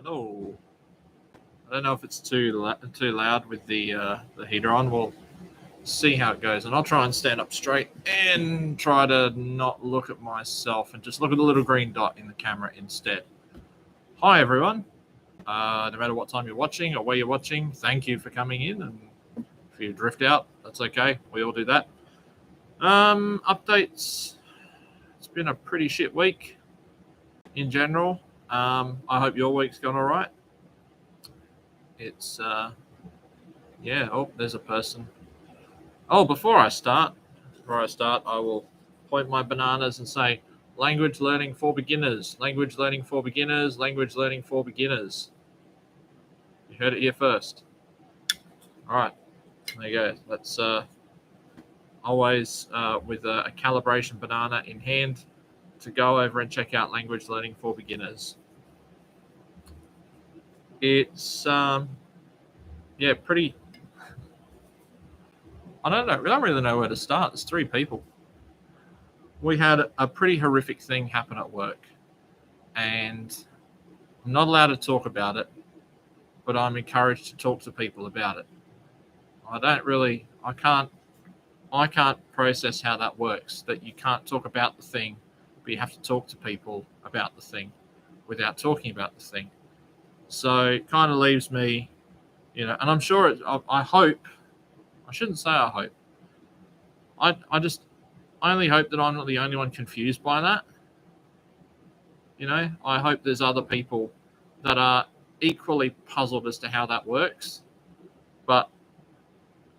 Hello. I don't know if it's too loud with the heater on. We'll see how it goes, and I'll try and stand up straight and try to not look at myself and just look at the little green dot in the camera instead. Hi everyone. No matter what time you're watching or where you're watching, thank you for coming in. And if you drift out, that's okay. We all do that. Updates. It's been a pretty shit week in general. I hope your week's gone all right. It's yeah. Oh, there's a person. Oh, before I start, I will point my bananas and say, language learning for beginners, language learning for beginners, language learning for beginners. You heard it here first. All right, there you go. Let's always with a calibration banana in hand to go over and check out language learning for beginners. It's yeah, pretty. I don't know. I don't really know where to start. There's 3 people. We had a pretty horrific thing happen at work, and I'm not allowed to talk about it, but I'm encouraged to talk to people about it. I can't process how that works, that you can't talk about the thing, but you have to talk to people about the thing without talking about the thing. So it kind of leaves me, and I'm sure I hope, I shouldn't say I hope. I only hope that I'm not the only one confused by that. I hope there's other people that are equally puzzled as to how that works. But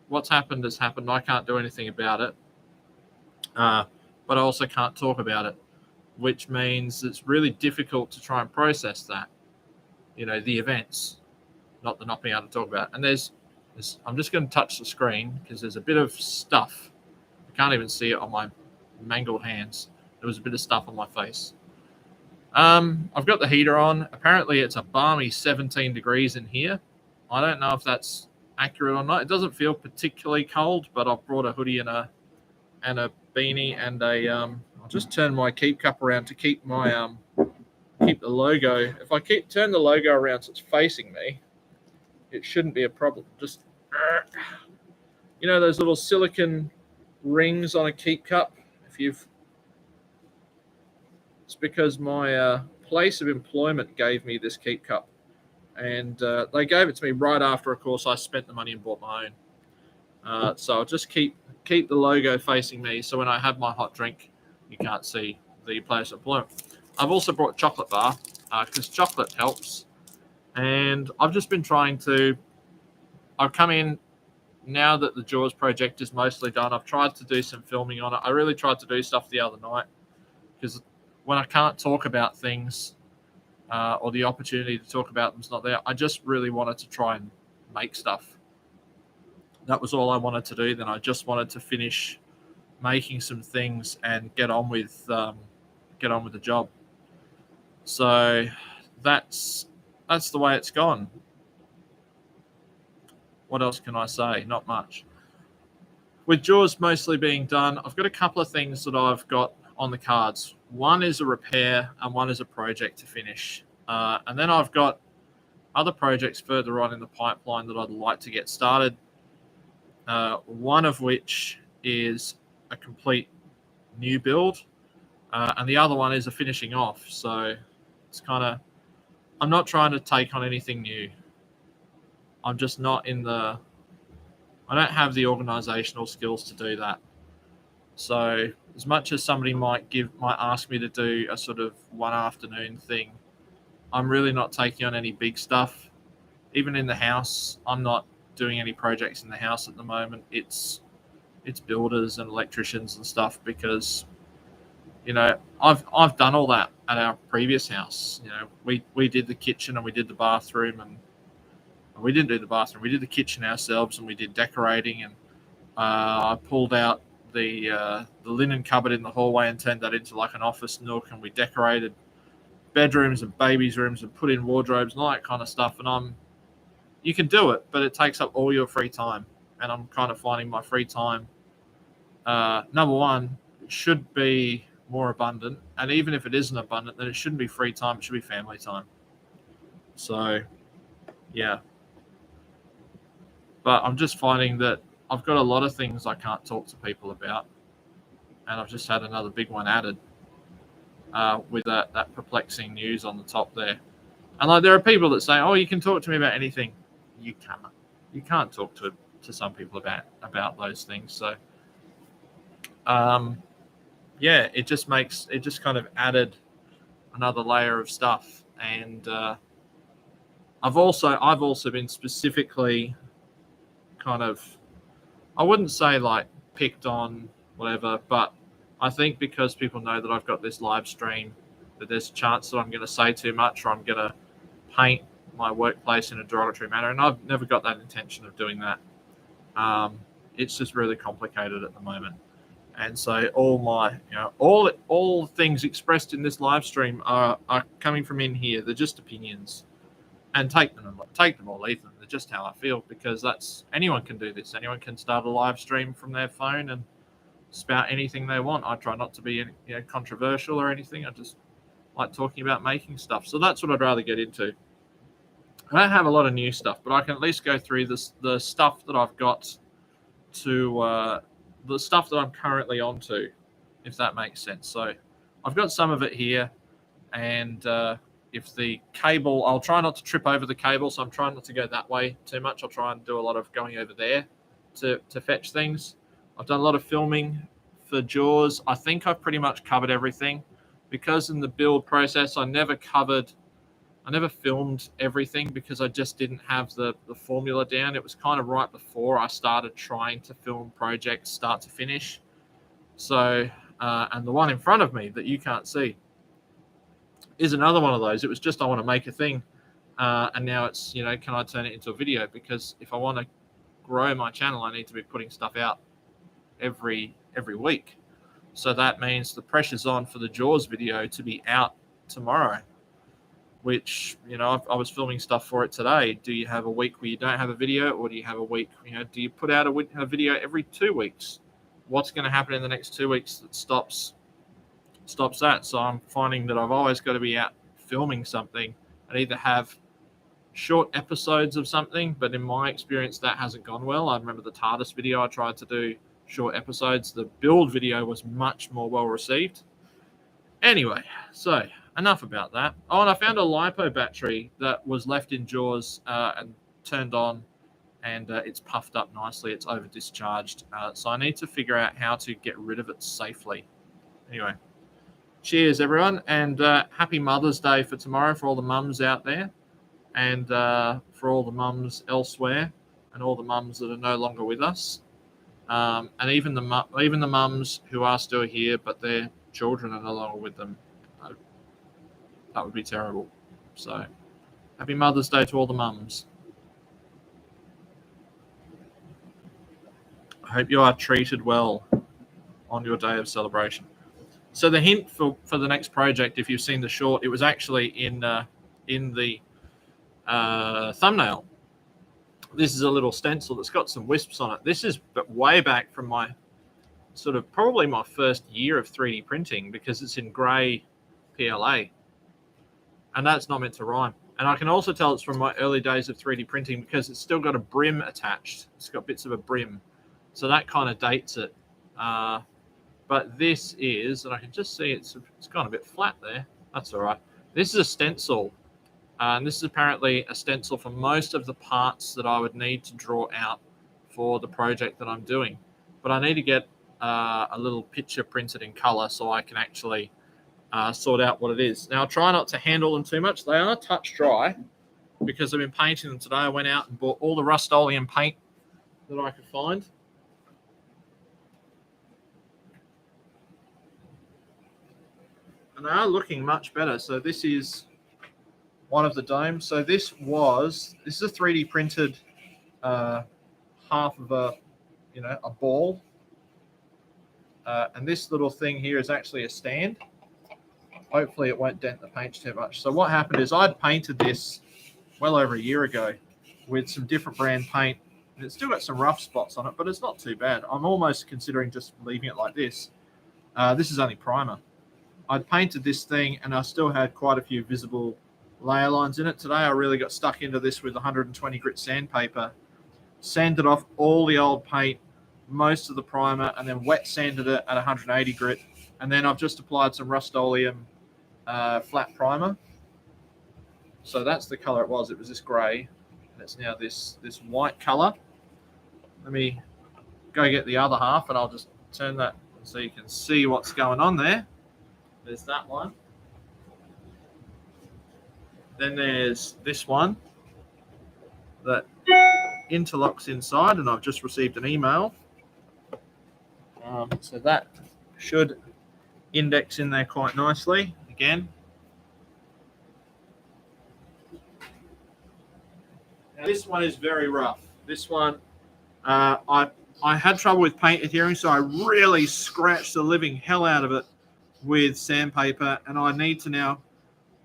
what's happened has happened. I can't do anything about it. But I also can't talk about it, which means it's really difficult to try and process that. The events, not being able to talk about it. And there's I'm just going to touch the screen because there's a bit of stuff. I can't even see it on my mangled hands. There was a bit of stuff on my face. I've got the heater on. Apparently it's a balmy 17 degrees in here. I don't know if that's accurate or not. It doesn't feel particularly cold, but I've brought a hoodie and a beanie and I'll just turn my keep cup around to keep my keep the logo. If I turn the logo around so it's facing me, it shouldn't be a problem. Just those little silicon rings on a keep cup. It's because my place of employment gave me this keep cup, and they gave it to me right after, of course, I spent the money and bought my own. So I'll just keep the logo facing me, so when I have my hot drink, you can't see the place of employment. I've also brought chocolate bar because chocolate helps, and I've just been trying to. I've come in now that the Jaws project is mostly done. I've tried to do some filming on it. I really tried to do stuff the other night because when I can't talk about things or the opportunity to talk about them's not there, I just really wanted to try and make stuff. That was all I wanted to do. Then I just wanted to finish making some things and get on with the job. So that's the way it's gone. What else can I say? Not much. With Jaws mostly being done, I've got a couple of things that I've got on the cards. One is a repair and one is a project to finish. And then I've got other projects further on in the pipeline that I'd like to get started. One of which is a complete new build. And the other one is a finishing off. So it's I'm not trying to take on anything new. I'm just not I don't have the organizational skills to do that. So as much as somebody might ask me to do a sort of one afternoon thing, I'm really not taking on any big stuff. Even in the house, I'm not doing any projects in the house at the moment. It's builders and electricians and stuff because, I've done all that at our previous house. We did the kitchen and we did the bathroom, and we didn't do the bathroom. We did the kitchen ourselves, and we did decorating. And I pulled out the linen cupboard in the hallway and turned that into like an office nook, and we decorated bedrooms and babies' rooms and put in wardrobes and all that kind of stuff. And you can do it, but it takes up all your free time. And I'm kind of finding my free time, number one, it should be more abundant. And even if it isn't abundant, then it shouldn't be free time. It should be family time. So, yeah. But I'm just finding that I've got a lot of things I can't talk to people about, and I've just had another big one added with that perplexing news on the top there. And like, there are people that say, "Oh, you can talk to me about anything." You can't. You can't talk to some people about those things. So, yeah, it just kind of added another layer of stuff. And I've also been specifically kind of, I wouldn't say like picked on, whatever, but I think because people know that I've got this live stream, that there's a chance that I'm going to say too much, or I'm going to paint my workplace in a derogatory manner, and I've never got that intention of doing that. It's just really complicated at the moment, and so all my, all things expressed in this live stream are coming from in here. They're just opinions, and take them or leave them. They're just how I feel, because anyone can do this. Anyone can start a live stream from their phone and spout anything they want. I try not to be controversial or anything. I just like talking about making stuff. So that's what I'd rather get into. I don't have a lot of new stuff, but I can at least go through the stuff that I've got to the stuff that I'm currently onto, if that makes sense. So I've got some of it here, and if the cable, I'll try not to trip over the cable, so I'm trying not to go that way too much. I'll try and do a lot of going over there to fetch things. I've done a lot of filming for Jaws. I think I've pretty much covered everything, because in the build process, I never filmed everything because I just didn't have the formula down. It was kind of right before I started trying to film projects start to finish. So, and the one in front of me that you can't see is another one of those. It was just, I want to make a thing. And now it's, can I turn it into a video? Because if I want to grow my channel, I need to be putting stuff out every week. So that means the pressure's on for the Jaws video to be out tomorrow, which, I was filming stuff for it today. Do you have a week where you don't have a video, or do you have a week, do you put out a video every 2 weeks? What's going to happen in the next 2 weeks that stops that? So I'm finding that I've always got to be out filming something, and either have short episodes of something, but in my experience that hasn't gone well. I remember the TARDIS video, I tried to do short episodes. The build video was much more well received. Anyway, so enough about that. Oh, and I found a LiPo battery that was left in Jaws and turned on, and it's puffed up nicely. It's over discharged. So I need to figure out how to get rid of it safely. Anyway, cheers, everyone, and happy Mother's Day for tomorrow for all the mums out there, and for all the mums elsewhere, and all the mums that are no longer with us, and even the mums who are still here but their children are no longer with them. That would be terrible. So, happy Mother's Day to all the mums. I hope you are treated well on your day of celebration. So the hint for the next project, if you've seen the short, it was actually in the thumbnail. This is a little stencil that's got some wisps on it. This is way back from my probably my first year of 3D printing, because it's in grey PLA. And that's not meant to rhyme. And I can also tell it's from my early days of 3D printing, because it's still got a brim attached. It's got bits of a brim. So that kind of dates it. But this is, and I can just see it's gone a bit flat there. That's all right. This is a stencil. And this is apparently a stencil for most of the parts that I would need to draw out for the project that I'm doing. But I need to get a little picture printed in color so I can actually sort out what it is. Now, I'll try not to handle them too much. They are touch dry because I've been painting them today. I went out and bought all the Rust-Oleum paint that I could find. And they are looking much better. So this is one of the domes. So this is a 3D printed half of a ball. And this little thing here is actually a stand. Hopefully it won't dent the paint too much. So what happened is I'd painted this well over a year ago with some different brand paint, and it's still got some rough spots on it, but it's not too bad. I'm almost considering just leaving it like this. This is only primer. I'd painted this thing, and I still had quite a few visible layer lines in it. Today I really got stuck into this with 120 grit sandpaper, sanded off all the old paint, most of the primer, and then wet sanded it at 180 grit. And then I've just applied some Rust-Oleum flat primer. So that's the color it was. It was this gray, and it's now this white color. Let me go get the other half, and I'll just turn that so you can see what's going on there. There's that one. Then there's this one that interlocks inside, and I've just received an email. So that should index in there quite nicely. Again, now this one is very rough. This one, I had trouble with paint adhering, so I really scratched the living hell out of it with sandpaper, and I need to now,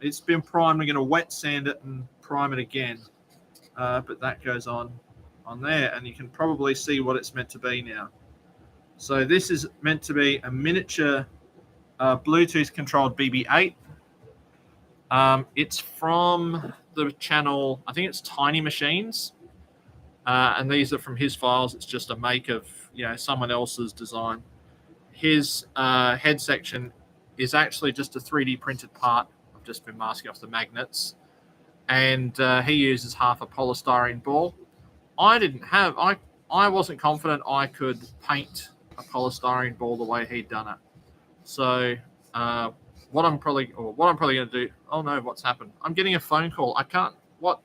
it's been primed, I'm going to wet sand it and prime it again. But that goes on there, and you can probably see what it's meant to be now. So this is meant to be a miniature Bluetooth controlled BB-8. It's from the channel, I think it's Tiny Machines. And these are from his files. It's just a make of, someone else's design. His head section is actually just a 3D printed part. I've just been masking off the magnets. And he uses half a polystyrene ball. I wasn't confident I could paint a polystyrene ball the way he'd done it. So what I'm probably going to do. Oh no, what's happened? I'm getting a phone call. I can't. What?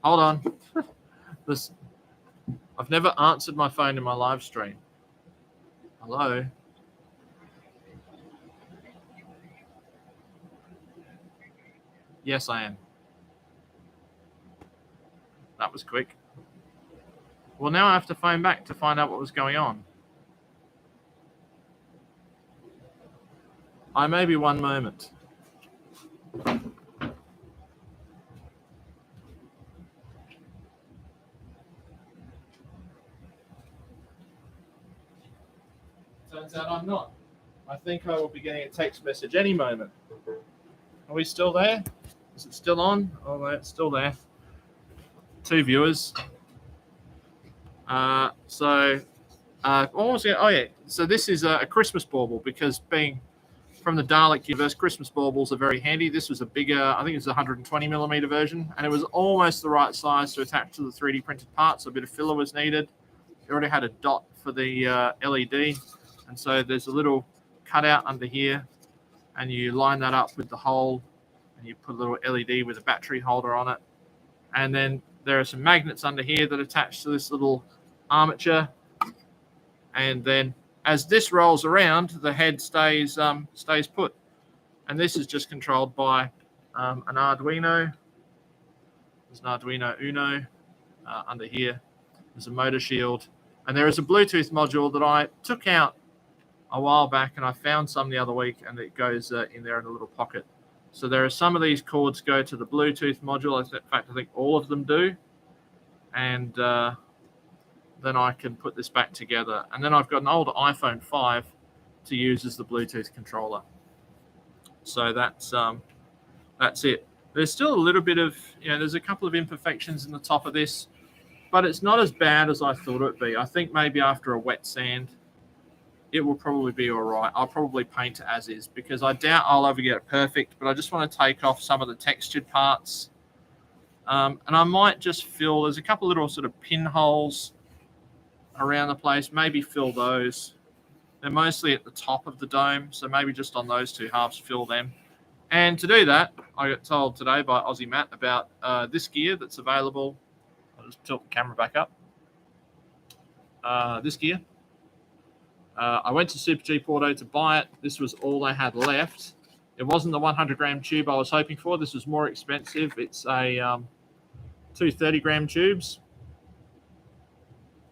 Hold on. I've never answered my phone in my live stream. Hello. Yes, I am. That was quick. Well, now I have to phone back to find out what was going on. I may be one moment. Turns out I'm not. I think I will be getting a text message any moment. Are we still there? Is it still on? Oh, no, it's still there. 2 viewers. What was it? Oh, yeah. So this is a Christmas bauble, because being from the Dalek universe, Christmas baubles are very handy. This was a bigger, I think it was a 120 millimeter version, and it was almost the right size to attach to the 3D printed part, so a bit of filler was needed. It already had a dot for the LED, and so there's a little cutout under here, and you line that up with the hole, and you put a little LED with a battery holder on it. And then there are some magnets under here that attach to this little armature. And then as this rolls around, the head stays put. And this is just controlled by an Arduino. There's an Arduino Uno under here. There's a motor shield. And there is a Bluetooth module that I took out a while back, and I found some the other week, and it goes in there in a little pocket. So there are some of these cords go to the Bluetooth module. In fact, I think all of them do. And then I can put this back together. And then I've got an old iPhone 5 to use as the Bluetooth controller. So that's it. There's still a little bit of, there's a couple of imperfections in the top of this, but it's not as bad as I thought it would be. I think maybe after a wet sand, it will probably be all right. I'll probably paint it as is, because I doubt I'll ever get it perfect, but I just want to take off some of the textured parts. And I might just fill, there's a couple little sort of pinholes around the place, maybe fill those. They're mostly at the top of the dome, so maybe just on those 2 halves, fill them. And to do that, I got told today by Aussie Matt about this gear that's available. I'll just tilt the camera back up. This gear. I went to Super Cheap Auto to buy it. This was all they had left. It wasn't the 100-gram tube I was hoping for. This was more expensive. It's a 2 30-gram tubes.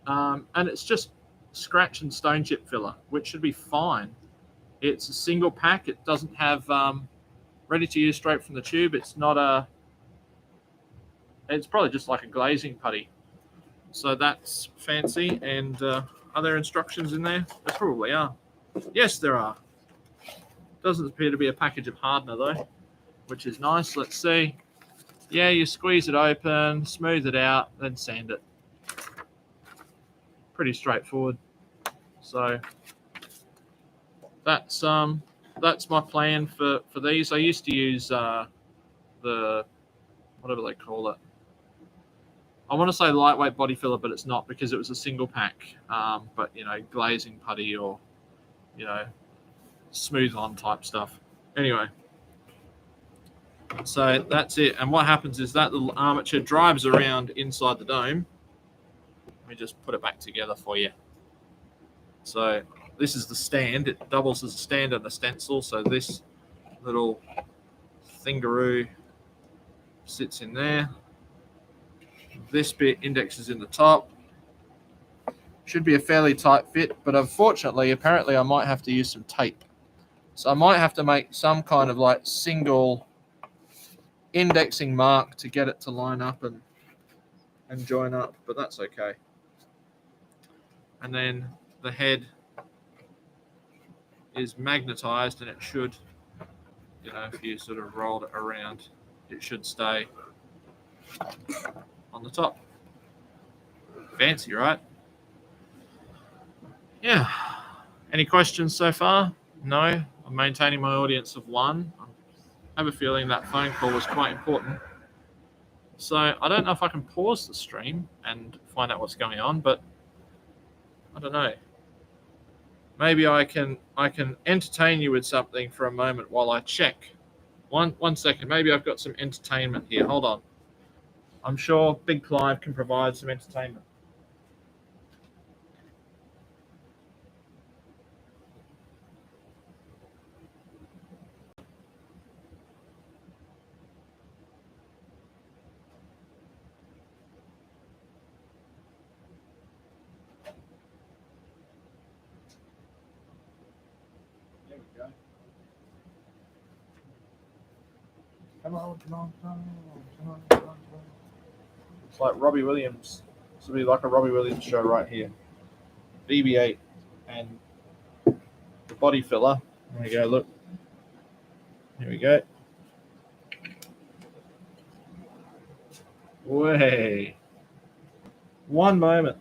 And it's just scratch and stone chip filler, which should be fine. It's a single pack. It doesn't have ready to use straight from the tube. It's not it's probably just like a glazing putty. So that's fancy. And are there instructions in there? There probably are. Yes, there are. Doesn't appear to be a package of hardener, though, which is nice. Let's see. Yeah, you squeeze it open, smooth it out, then sand it. Pretty straightforward. So that's my plan for these. I used to use the whatever they call it. I want to say lightweight body filler, but it's not because it was a single pack. But glazing putty or smooth on type stuff. Anyway, so that's it. And what happens is that little armature drives around inside the dome. Let me just put it back together for you. So this is the stand. It doubles as a stand and a stencil. So this little thingaroo sits in there. This bit indexes in the top. Should be a fairly tight fit, but unfortunately, apparently I might have to use some tape. So I might have to make some kind of like single indexing mark to get it to line up and join up, but that's okay. And then the head is magnetized, and it should, if you sort of rolled it around, it should stay on the top. Fancy, right? Yeah. Any questions so far? No? I'm maintaining my audience of 1. I have a feeling that phone call was quite important. So I don't know if I can pause the stream and find out what's going on, but I don't know. Maybe I can entertain you with something for a moment while I check. One second. Maybe I've got some entertainment here. Hold on. I'm sure Big Clive can provide some entertainment. There we go. Come on. It's like Robbie Williams. This will be like a Robbie Williams show right here. BB-8 and the body filler. There we go, look. Here we go. Way. One moment.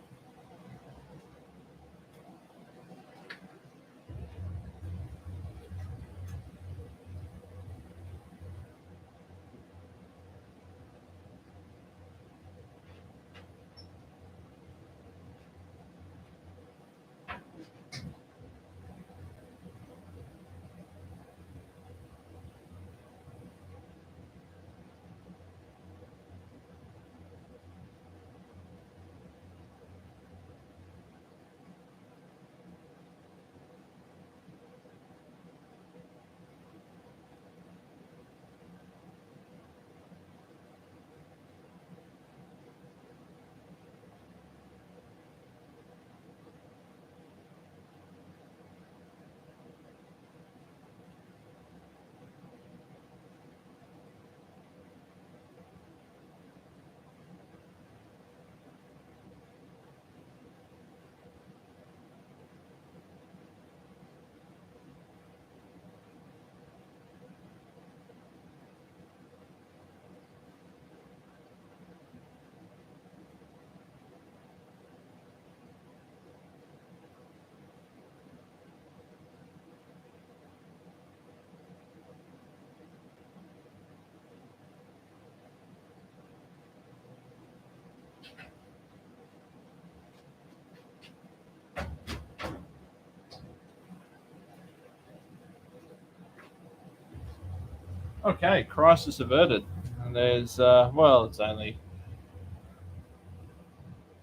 Okay, crisis averted. And there's, well, it's only...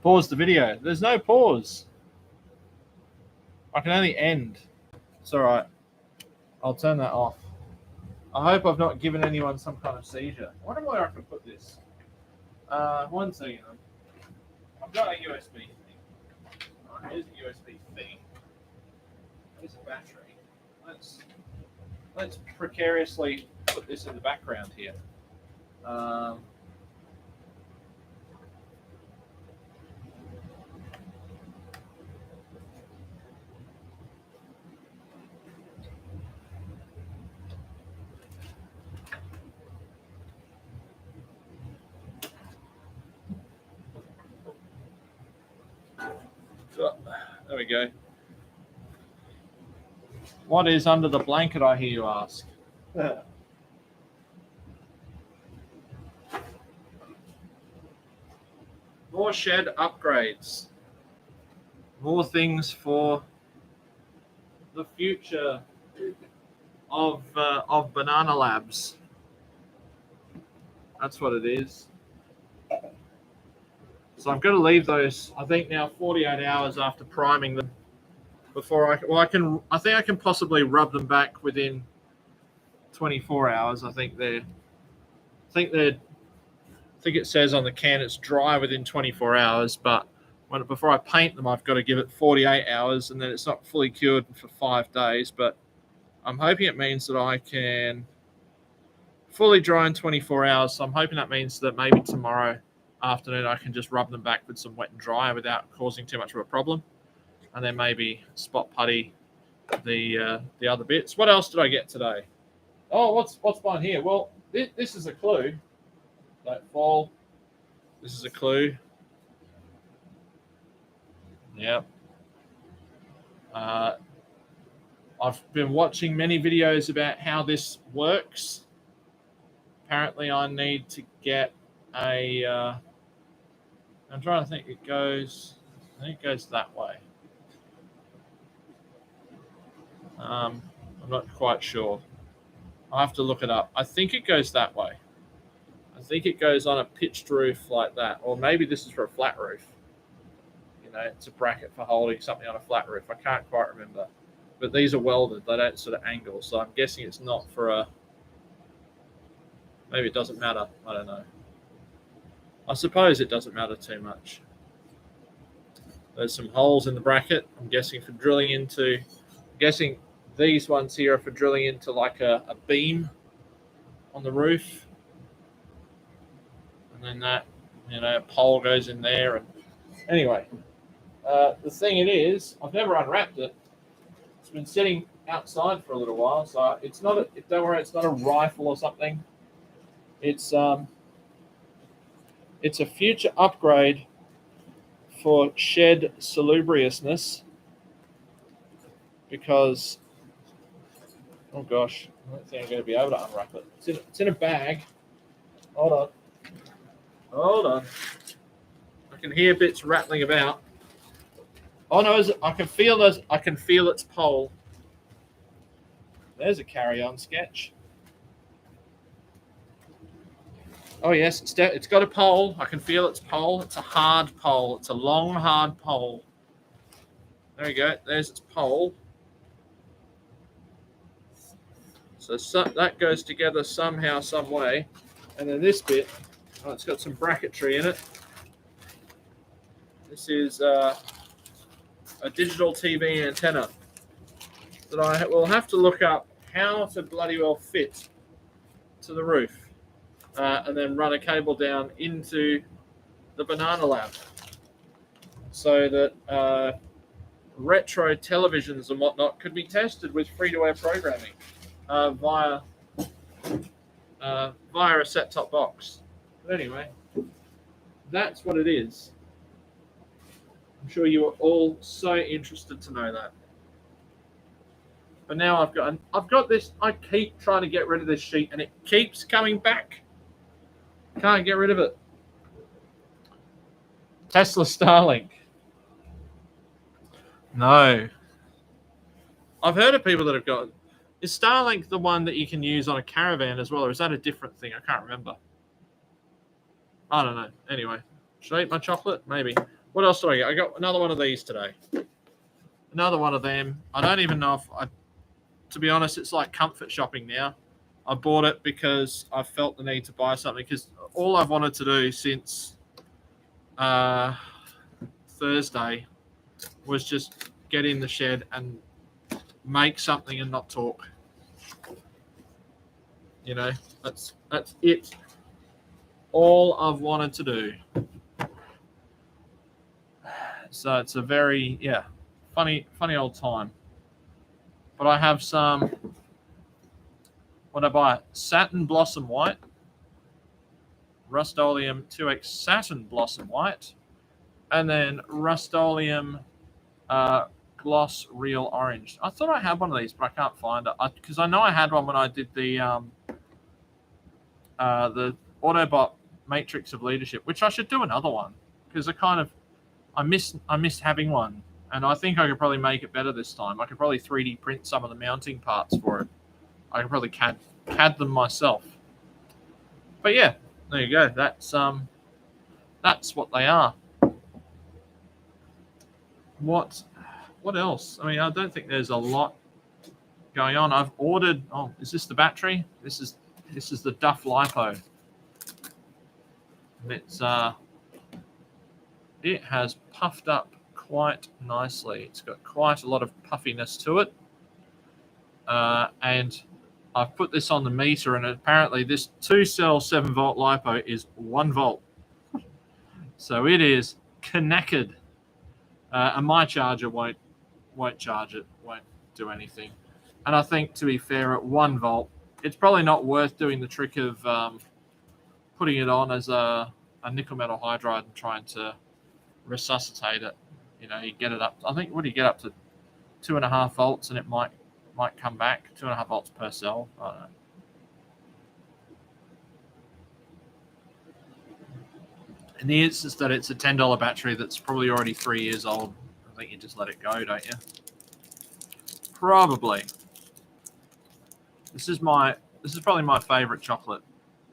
Pause the video. There's no pause. I can only end. It's all right. I'll turn that off. I hope I've not given anyone some kind of seizure. I wonder where I can put this. 1 second. I've got a USB thing. All right, here's a USB thing. Here's a battery. Let's precariously put this in the background here. There we go. What is under the blanket, I hear you ask? More shed upgrades. More things for the future of Banana Labs. That's what it is. So I've got to leave those, I think now 48 hours after priming them before I think I can possibly rub them back within 24 hours. I think it says on the can it's dry within 24 hours, but before I paint them, I've got to give it 48 hours, and then it's not fully cured for 5 days. But I'm hoping it means that I can fully dry in 24 hours. So I'm hoping that means that maybe tomorrow afternoon I can just rub them back with some wet and dry without causing too much of a problem, and then maybe spot putty the other bits. What else did I get today? Oh, what's behind here? Well, this is a clue. Don't fall. This is a clue. Yep. I've been watching many videos about how this works. Apparently, I need to get a. I'm trying to think. I think it goes that way. I'm not quite sure. I'll have to look it up. I think it goes that way. I think it goes on a pitched roof like that, or maybe this is for a flat roof. You know, it's a bracket for holding something on a flat roof. I can't quite remember. But these are welded. They don't sort of angle. So I'm guessing it's not for a... Maybe it doesn't matter. I don't know. I suppose it doesn't matter too much. There's some holes in the bracket. I'm guessing for drilling into... I'm guessing these ones here are for drilling into like a beam on the roof. And then that, a pole goes in there. And anyway, the thing it is, I've never unwrapped it. It's been sitting outside for a little while, so it's not. Don't worry, it's not a rifle or something. It's a future upgrade for shed salubriousness. Because, oh gosh, I don't think I'm going to be able to unwrap it. It's in a bag. Hold on. I can hear bits rattling about. Oh no! I can feel its pole. There's a carry-on sketch. Oh yes, it's got a pole. I can feel its pole. It's a hard pole. It's a long, hard pole. There we go. There's its pole. So that goes together somehow, some way. And then this bit, it's got some bracketry in it. This is a digital TV antenna that I will have to look up how to bloody well fit to the roof, and then run a cable down into the Banana Lab so that retro televisions and whatnot could be tested with free-to-air programming via a set-top box. But anyway, that's what it is. I'm sure you are all so interested to know that. But now I've got this. I keep trying to get rid of this sheet, and it keeps coming back. Can't get rid of it. Tesla Starlink. No. I've heard of people that have got. Is Starlink the one that you can use on a caravan as well, or is that a different thing? I can't remember. I don't know. Anyway, should I eat my chocolate? Maybe. What else do I get? I got another one of these today. Another one of them. I don't even know if to be honest, it's like comfort shopping now. I bought it because I felt the need to buy something, because all I've wanted to do since Thursday was just get in the shed and make something and not talk. That's it. All I've wanted to do. So it's a very funny old time. But I have some. What I buy? Satin Blossom White, Rust-Oleum 2X Satin Blossom White, and then Rust-Oleum Gloss Real Orange. I thought I had one of these, but I can't find it. Because I know I had one when I did the Autobot Matrix of Leadership, which I should do another one. Because I miss having one. And I think I could probably make it better this time. I could probably 3D print some of the mounting parts for it. I could probably CAD them myself. But yeah, there you go. That's what they are. What else? I mean, I don't think there's a lot going on. I've ordered. Oh, is this the battery? This is the Duff Lipo. It has puffed up quite nicely. It's got quite a lot of puffiness to it, and I've put this on the meter, and apparently this 2-cell 7-volt LiPo is 1 volt. So it is connected, and my charger won't charge it, won't do anything. And I think, to be fair, at 1 volt, it's probably not worth doing the trick of putting it on as a nickel metal hydride and trying to resuscitate it. You know, you get it up. I think would you get up to 2.5 volts, and it might come back 2.5 volts per cell. I don't know. In the instance that it's a $10 battery that's probably already 3 years old, I think you just let it go, don't you? Probably. This is probably my favorite chocolate,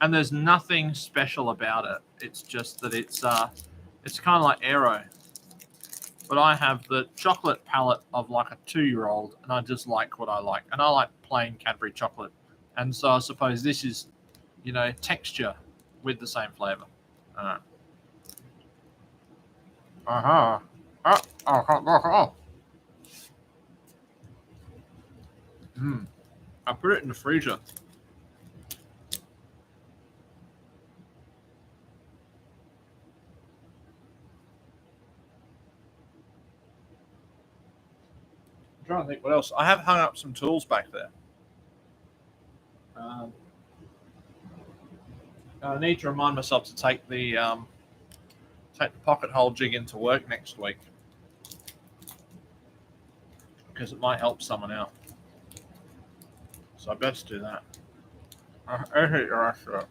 and there's nothing special about it. It's just that it's kind of like Aero, but I have the chocolate palate of like a 2-year-old, and I just like what I like, and I like plain Cadbury chocolate, and so I suppose this is, you know, texture with the same flavor. I put it in the freezer. I'm trying to think what else. I have hung up some tools back there. I need to remind myself to take the pocket hole jig into work next week, because it might help someone out. So I best do that. I hate your ass up.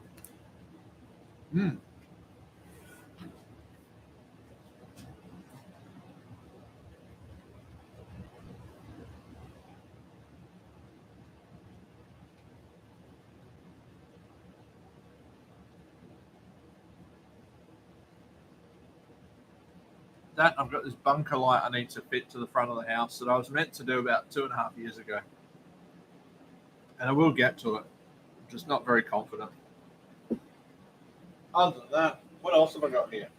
That I've got this bunker light I need to fit to the front of the house that I was meant to do about 2.5 years ago, and I will get to it. I'm just not very confident. Other than that, what else have I got here?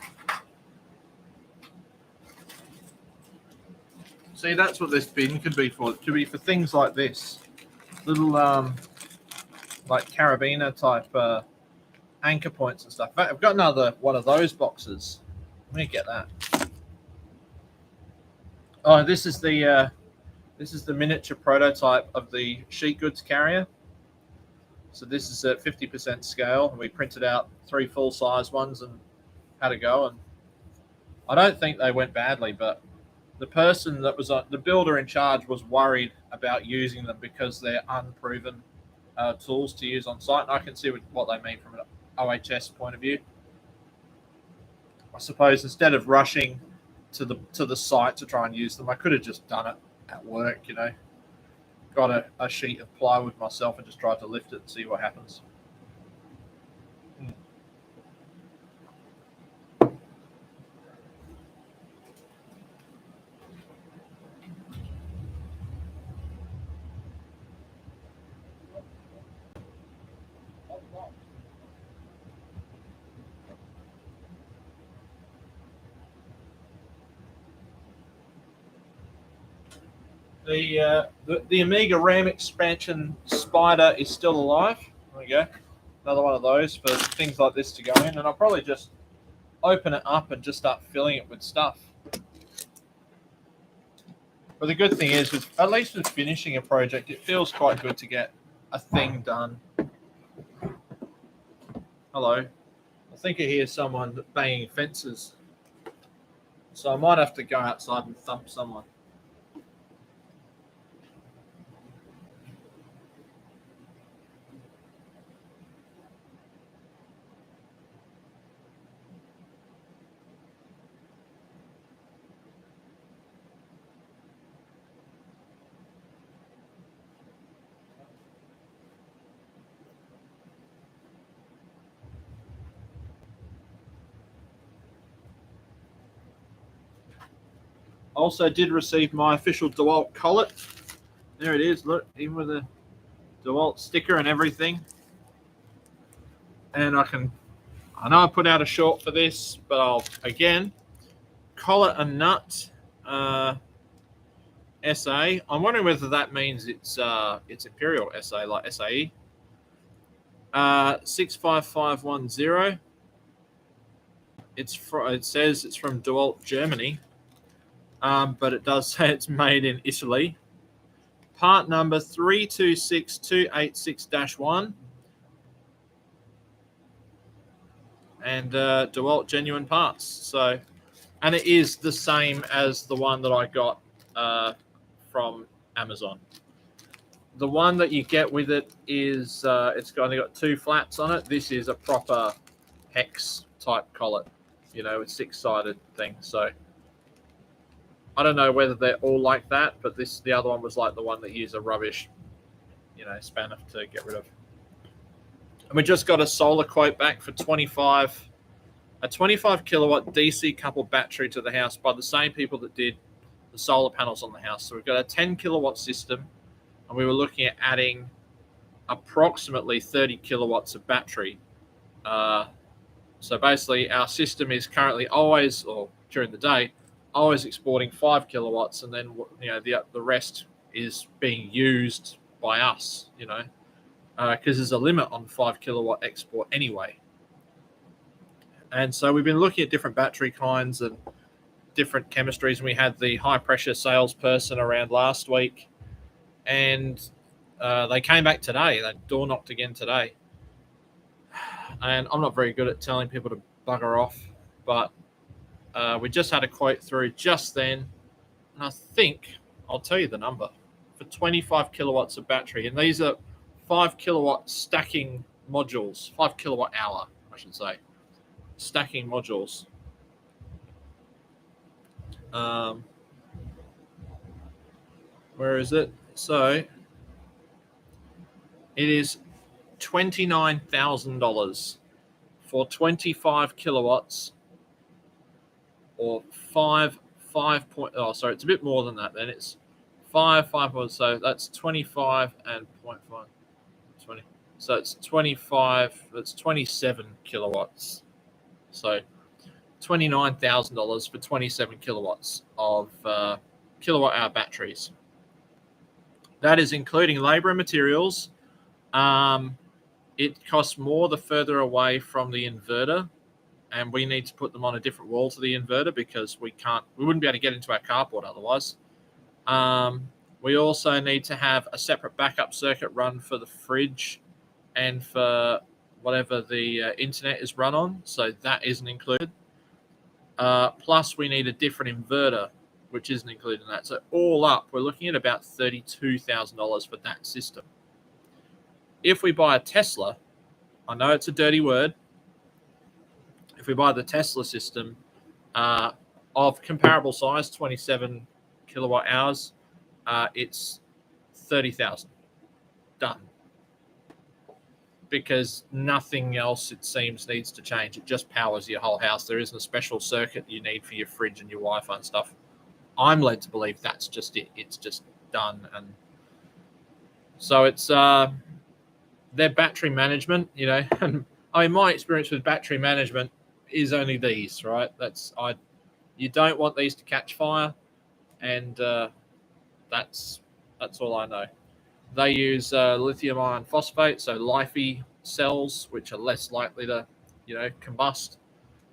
See, that's what this bin could be for. It could be for things like this, little like carabiner type anchor points and stuff. I've got another one of those boxes. Let me get that. Oh, this is the miniature prototype of the sheet goods carrier. So this is at 50% scale. We printed out 3 full-size ones and had a go. And I don't think they went badly, but the person that was the builder in charge was worried about using them because they're unproven tools to use on site. And I can see what they mean from an OHS point of view. I suppose instead of rushing to the site to try and use them, I could have just done it at work, you know. Got a sheet of plywood myself and just tried to lift it and see what happens. The Amiga RAM expansion spider is still alive. There we go. Another one of those for things like this to go in. And I'll probably just open it up and just start filling it with stuff. But the good thing is, at least with finishing a project, it feels quite good to get a thing done. Hello. I think I hear someone banging fences. So I might have to go outside and thump someone. Also did receive my official DeWalt collet. There it is. Look, even with the DeWalt sticker and everything. And I know I put out a short for this, but I'll, again, collet and nut SA. I'm wondering whether that means it's Imperial SA, like SAE. 65510. It says it's from DeWalt, Germany, but it does say it's made in Italy. Part number 326286-1. And DeWalt genuine parts. So, and it is the same as the one that I got from Amazon. The one that you get with it is it's only got 2 flats on it. This is a proper hex type collet, you know, it's 6-sided thing. So I don't know whether they're all like that, but the other one was like the one that used a rubbish, you know, spanner to get rid of. And we just got a solar quote back for a 25 kilowatt DC coupled battery to the house by the same people that did the solar panels on the house. So we've got a 10 kilowatt system, and we were looking at adding approximately 30 kilowatts of battery. So basically our system is currently always, or during the day, always exporting 5 kilowatts, and then, you know, the rest is being used by us, you know, because there's a limit on 5 kilowatt export anyway. And so we've been looking at different battery kinds and different chemistries. And we had the high pressure salesperson around last week, and they came back today. They door knocked again today. And I'm not very good at telling people to bugger off, but we just had a quote through just then, and I think I'll tell you the number for 25 kilowatts of battery. And these are 5 kilowatt stacking modules, 5 kilowatt hour, I should say, stacking modules. Where is it? So it is $29,000 for 25 kilowatts, or it's a bit more than that. Then it's 5, so that's 25 and 0.5, 20. So it's 25. That's 27 kilowatts. So $29,000 for 27 kilowatts of kilowatt hour batteries. That is including labor and materials. It costs more the further away from the inverter, and we need to put them on a different wall to the inverter because we wouldn't be able to get into our carport otherwise. We also need to have a separate backup circuit run for the fridge and for whatever the internet is run on, so that isn't included. Plus we need a different inverter, which isn't included in that. So all up, we're looking at about $32,000 for that system. If we buy a Tesla, I know it's a dirty word, if we buy the Tesla system of comparable size, 27 kilowatt hours, it's $30,000. Done. Because nothing else, it seems, needs to change. It just powers your whole house. There isn't a special circuit you need for your fridge and your Wi-Fi and stuff. I'm led to believe that's just it. It's just done. And so it's their battery management, you know. And I mean, my experience with battery management is only these, right? You don't want these to catch fire, and that's all I know. They use lithium iron phosphate, so LiFePO cells, which are less likely to, you know, combust.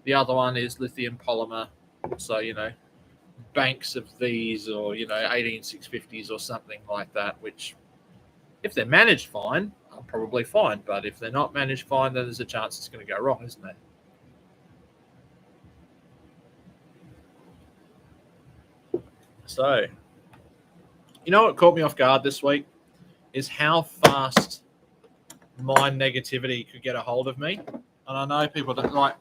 The other one is lithium polymer, so, you know, banks of these, or, you know, 18650s or something like that, which, if they're managed fine, are probably fine. But if they're not managed fine, then there's a chance it's going to go wrong, isn't there? So, you know what caught me off guard this week is how fast my negativity could get a hold of me. And I know people don't like,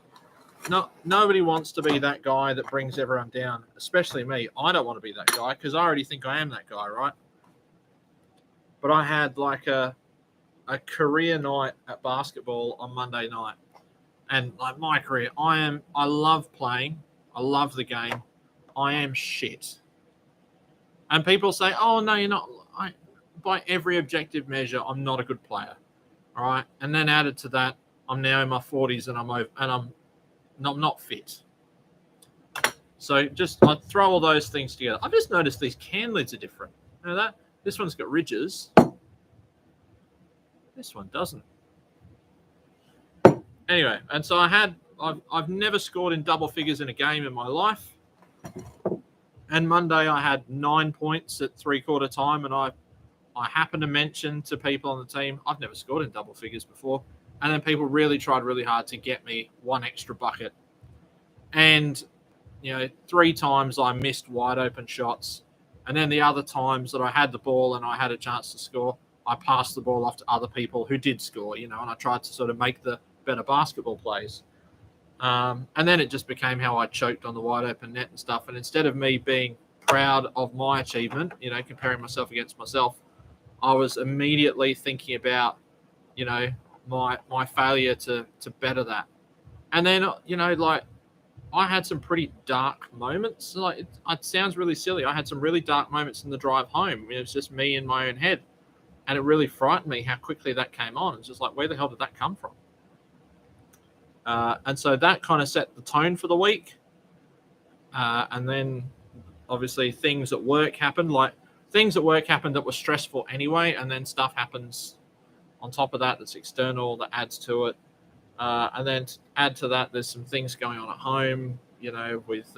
nobody wants to be that guy that brings everyone down, especially me. I don't want to be that guy because I already think I am that guy, right? But I had like a career night at basketball on Monday night. And like my career, I love playing. I love the game. I am shit. And people say, oh, no, you're not. By every objective measure, I'm not a good player. All right. And then added to that, I'm now in my 40s and I'm not fit. So just I throw all those things together. I've just noticed these can lids are different. You know that? This one's got ridges. This one doesn't. Anyway, and so I've never scored in double figures in a game in my life. And Monday I had 9 points at 3/4 time, and I happened to mention to people on the team, I've never scored in double figures before. And then people really tried really hard to get me one extra bucket. And, 3 times I missed wide open shots. And then the other times that I had the ball and I had a chance to score, I passed the ball off to other people who did score, and I tried to sort of make the better basketball plays. And then it just became how I choked on the wide open net and stuff. And instead of me being proud of my achievement, comparing myself against myself, I was immediately thinking about, my failure to better that. And then, I had some pretty dark moments. It sounds really silly. I had some really dark moments in the drive home. It was just me in my own head. And it really frightened me how quickly that came on. It's just like, where the hell did that come from? And so that kind of set the tone for the week. And then, obviously, things at work happened. That were stressful anyway. And then stuff happens on top of that that's external, that adds to it. And then to add to that, there's some things going on at home, with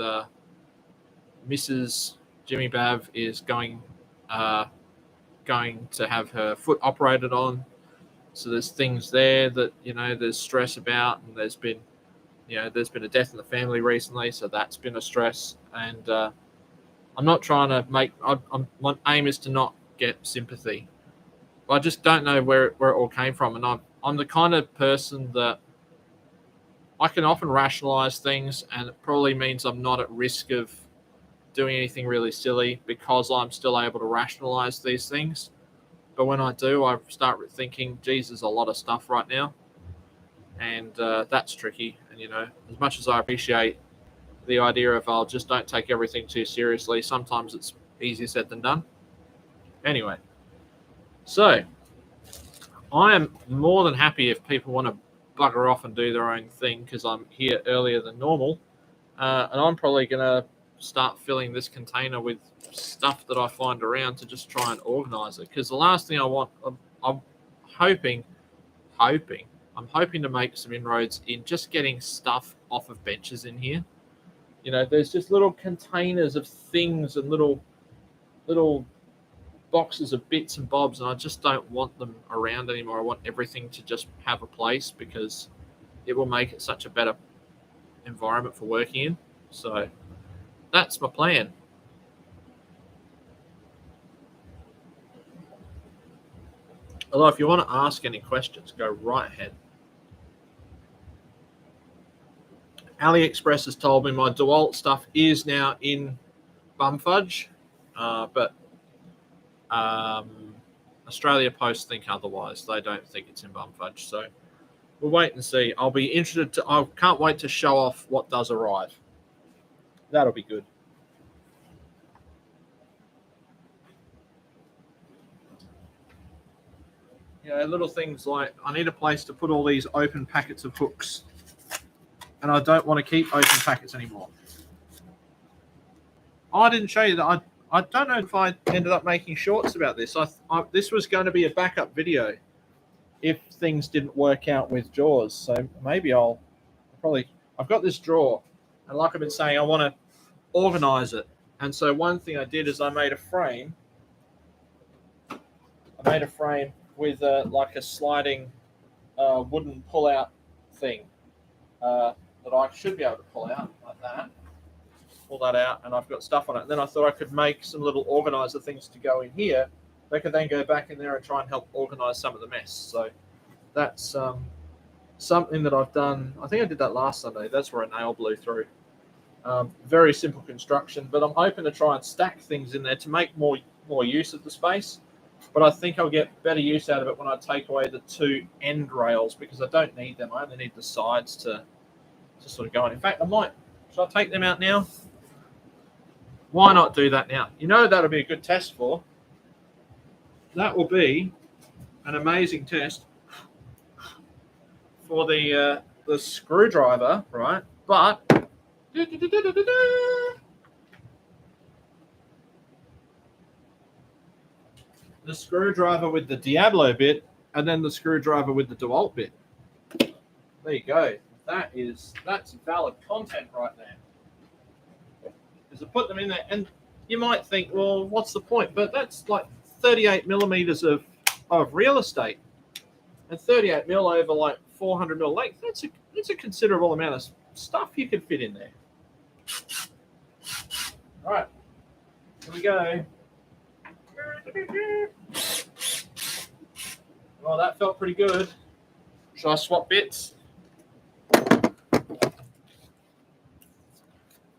Mrs. Jimmy Bav is going to have her foot operated on. So there's things there that, there's stress about, and there's been a death in the family recently. So that's been a stress. And I'm not trying to my aim is to not get sympathy. But I just don't know where it all came from. And I'm the kind of person that I can often rationalize things, and it probably means I'm not at risk of doing anything really silly because I'm still able to rationalize these things. But when I do, I start thinking, geez, there's a lot of stuff right now. And that's tricky. And, as much as I appreciate the idea of I'll just don't take everything too seriously, sometimes it's easier said than done. Anyway, so I am more than happy if people want to bugger off and do their own thing because I'm here earlier than normal. And I'm probably going to start filling this container with stuff that I find around to just try and organize it. Because the last thing I want, I'm hoping to make some inroads in just getting stuff off of benches in here. There's just little containers of things and little boxes of bits and bobs, and I just don't want them around anymore. I want everything to just have a place because it will make it such a better environment for working in. So that's my plan. Although if you want to ask any questions, go right ahead. AliExpress has told me my DeWalt stuff is now in Bumfudge, but Australia Post think otherwise. They don't think it's in Bumfudge, so we'll wait and see. I'll be interested I can't wait to show off what does arrive. That'll be good. Little things like I need a place to put all these open packets of hooks, and I don't want to keep open packets anymore. I didn't show you that. I don't know if I ended up making shorts about this. This was going to be a backup video if things didn't work out with Jaws. So maybe I've got this drawer, and like I've been saying, I want to organize it. And so one thing I did is I made a frame. With like a sliding wooden pull-out thing that I should be able to pull out like that. Pull that out, and I've got stuff on it. And then I thought I could make some little organizer things to go in here. They could then go back in there and try and help organize some of the mess. So that's something that I've done. I think I did that last Sunday. That's where a nail blew through. Very simple construction, but I'm hoping to try and stack things in there to make more use of the space. But I think I'll get better use out of it when I take away the 2 end rails because I don't need them. I only need the sides to sort of go on. In fact, should I take them out now? Why not do that now? You know that'll be a good test for. That will be an amazing test for the screwdriver, right? But the screwdriver with the Diablo bit, and then the screwdriver with the DeWalt bit. There you go. That's valid content right there. Because I put them in there, and you might think, well, what's the point? But that's like 38 millimeters of real estate, and 38 mil over like 400 mil length. That's a considerable amount of stuff you can fit in there. All right, here we go. Well, that felt pretty good. Should I swap bits?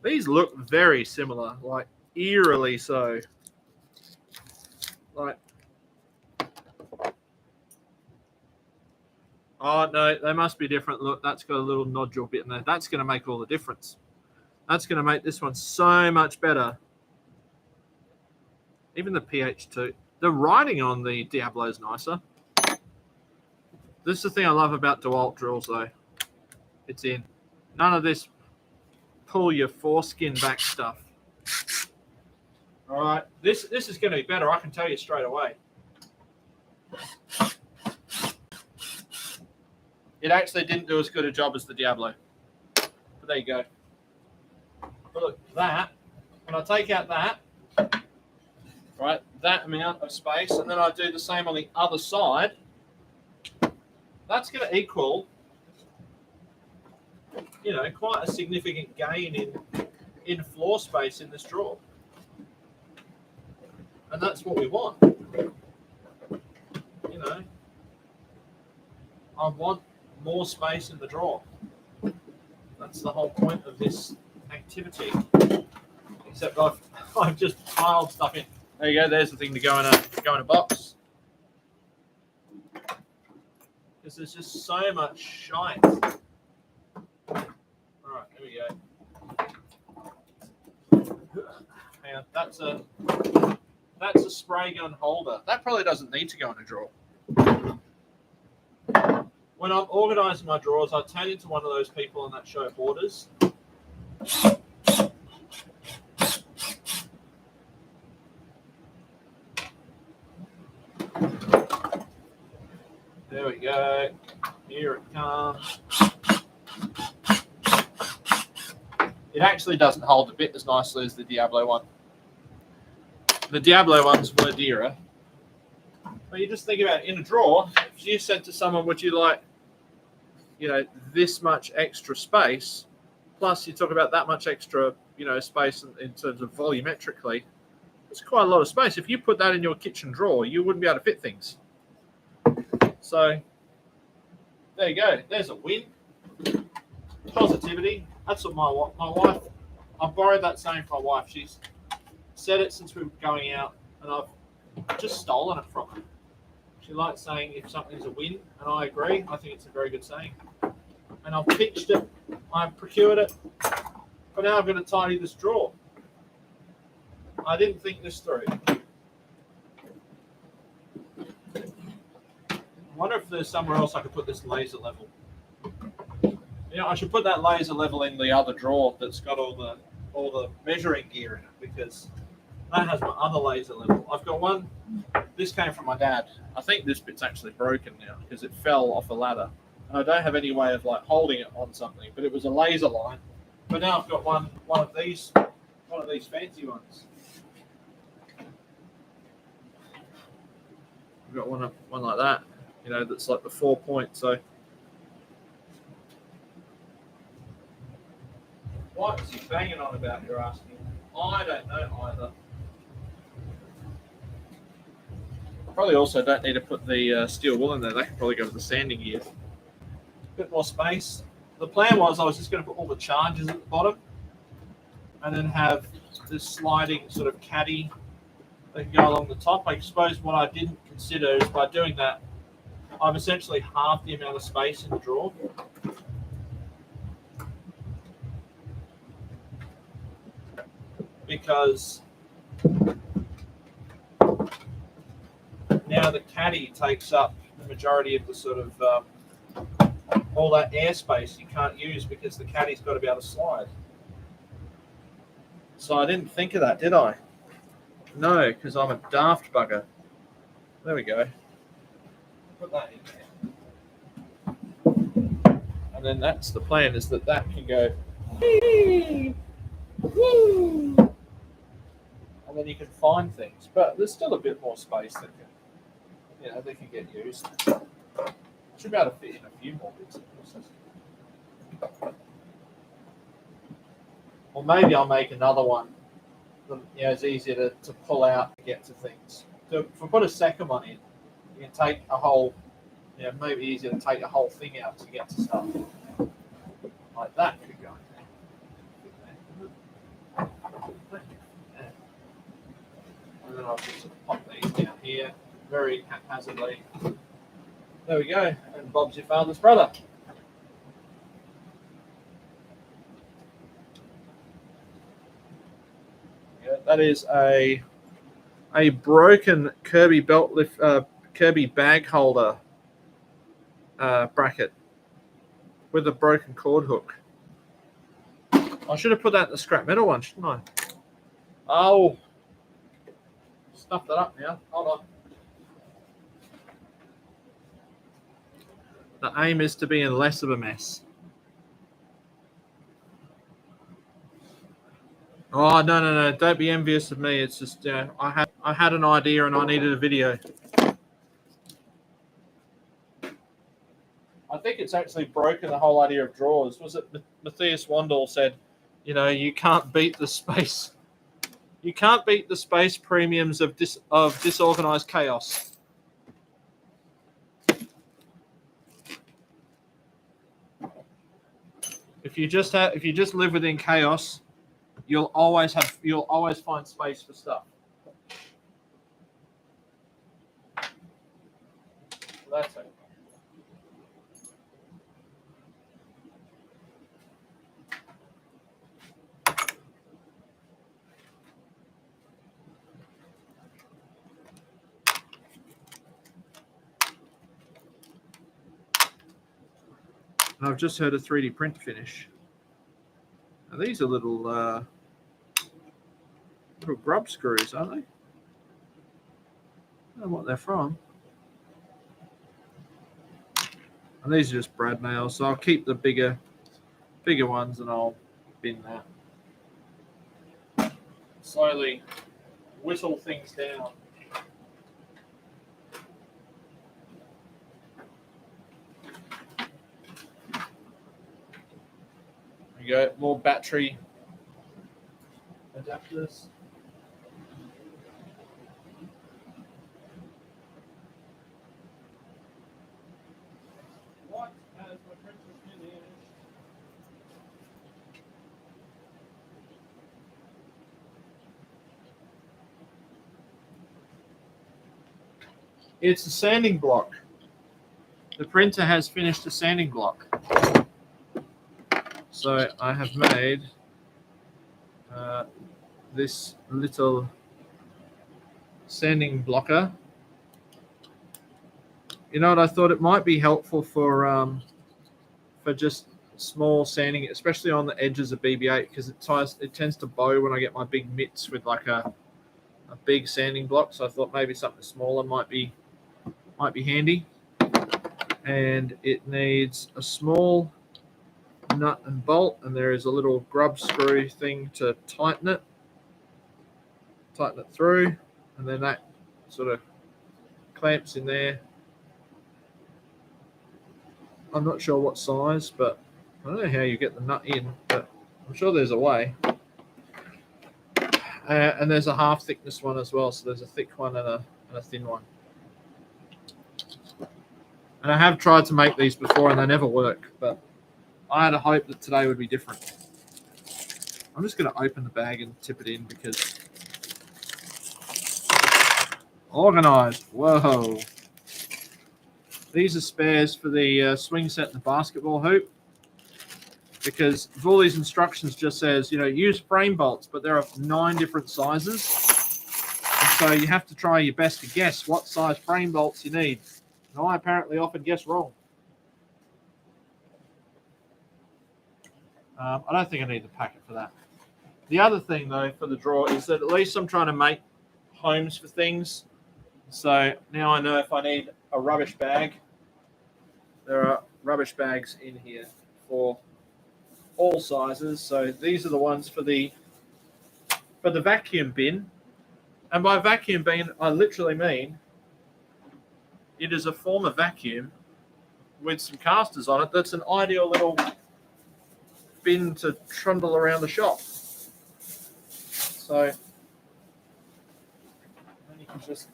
These look very similar, like eerily so. Like, oh no, they must be different. Look, that's got a little nodule bit in there. That's going to make all the difference. That's going to make this one so much better. Even the PH2. The writing on the Diablo is nicer. This is the thing I love about DeWalt drills, though. It's in. None of this pull your foreskin back stuff. All right, this is going to be better. I can tell you straight away. It actually didn't do as good a job as the Diablo. But there you go. But look, that, when I take out that, right, that amount of space, and then I do the same on the other side, that's going to equal, you know, quite a significant gain in floor space in this drawer. And that's what we want. You know, I want more space in the drawer. That's the whole point of this activity. Except I've just piled stuff in. There you go. There's the thing to go in a box. Because there's just so much shite. All right, here we go. Hang on, that's a spray gun holder. That probably doesn't need to go in a drawer. When I'm organising my drawers, I turn into one of those people on that show Hoarders. There we go. Here it comes. It actually doesn't hold a bit as nicely as the Diablo one. The Diablo ones were dearer. But you just think about it, in a drawer, if you said to someone, would you like, you know, this much extra space, plus you talk about that much extra, you know, space in terms of volumetrically, it's quite a lot of space. If you put that in your kitchen drawer, you wouldn't be able to fit things. So there you go. There's a win. Positivity. That's what my wife, I borrowed that saying from my wife. She's said it since we were going out, and I've just stolen it from her. She likes saying if something's a win, and I agree. I think it's a very good saying. And I've pitched it. I've procured it. But now I've got to tidy this drawer. I didn't think this through. I wonder if there's somewhere else I could put this laser level. You know, I should put that laser level in the other drawer that's got all the measuring gear in it, because that has my other laser level. I've got one. This came from my dad. I think this bit's actually broken now because it fell off a ladder. And I don't have any way of like holding it on something, but it was a laser line. But now I've got one of these fancy ones. I've got one like that. You know, that's like the 4 point. So what is he banging on about, you're asking? I don't know either. Probably also don't need to put the steel wool in there. They can probably go with the sanding gear. A bit more space. The plan was I was just going to put all the charges at the bottom and then have this sliding sort of caddy that can go along the top. I suppose what I didn't consider is by doing that, I've essentially halved the amount of space in the drawer. because now the caddy takes up the majority of the sort of all that airspace you can't use because the caddy's got to be able to slide. So I didn't think of that, did I? No, because I'm a daft bugger. There we go. Put that in there. And then that's the plan, is that can go. Woo! And then you can find things, but there's still a bit more space that can, they can get used. Should be able to fit in a few more bits and pieces. Or maybe I'll make another one. It's easier to pull out to get to things. So if I put a second one in, you can take a whole, maybe easier to take a whole thing out to get to stuff. Like that could go in there. And then I'll just pop these down here very haphazardly. There we go. And Bob's your father's brother. Yeah, that is a broken Kirby belt lift, Kirby bag holder bracket with a broken cord hook. I should have put that in the scrap metal one, shouldn't I? Oh, stuff that up now. Hold on. The aim is to be in less of a mess. Oh, no. Don't be envious of me. It's just, I had an idea and I needed a video. I think it's actually broken the whole idea of drawers. Was it Matthias Wandel said, you can't beat the space. You can't beat the space premiums of disorganized chaos. If you just live within chaos, you'll always find space for stuff. Well, that's okay. I've just heard a 3D print finish. Now these are little grub screws, aren't they? I don't know what they're from. And these are just brad nails, so I'll keep the bigger ones and I'll bin that. Slowly whittle things down. There you go, more battery adapters. What has my printer finished? It's a sanding block. The printer has finished a sanding block. So I have made this little sanding blocker. You know what? I thought it might be helpful for just small sanding, especially on the edges of BB-8, because it tends to bow when I get my big mitts with like a big sanding block. So I thought maybe something smaller might be handy. And it needs a small nut and bolt, and there is a little grub screw thing to tighten it through, and then that sort of clamps in there. I'm not sure what size, but I don't know how you get the nut in, but I'm sure there's a way. And there's a half thickness one as well, so there's a thick one and a thin one. And I have tried to make these before and they never work, but I had a hope that today would be different. I'm just going to open the bag and tip it in because organized. Whoa. These are spares for the swing set and the basketball hoop. because all these instructions just says, you know, use frame bolts, but there are 9 different sizes. And so you have to try your best to guess what size frame bolts you need. And I apparently often guess wrong. I don't think I need the packet for that. The other thing, though, for the drawer is that at least I'm trying to make homes for things. So now I know if I need a rubbish bag, there are rubbish bags in here for all sizes. So these are the ones for the vacuum bin. And by vacuum bin, I literally mean it is a form of vacuum with some casters on it. That's an ideal little bin to trundle around the shop. So then you can just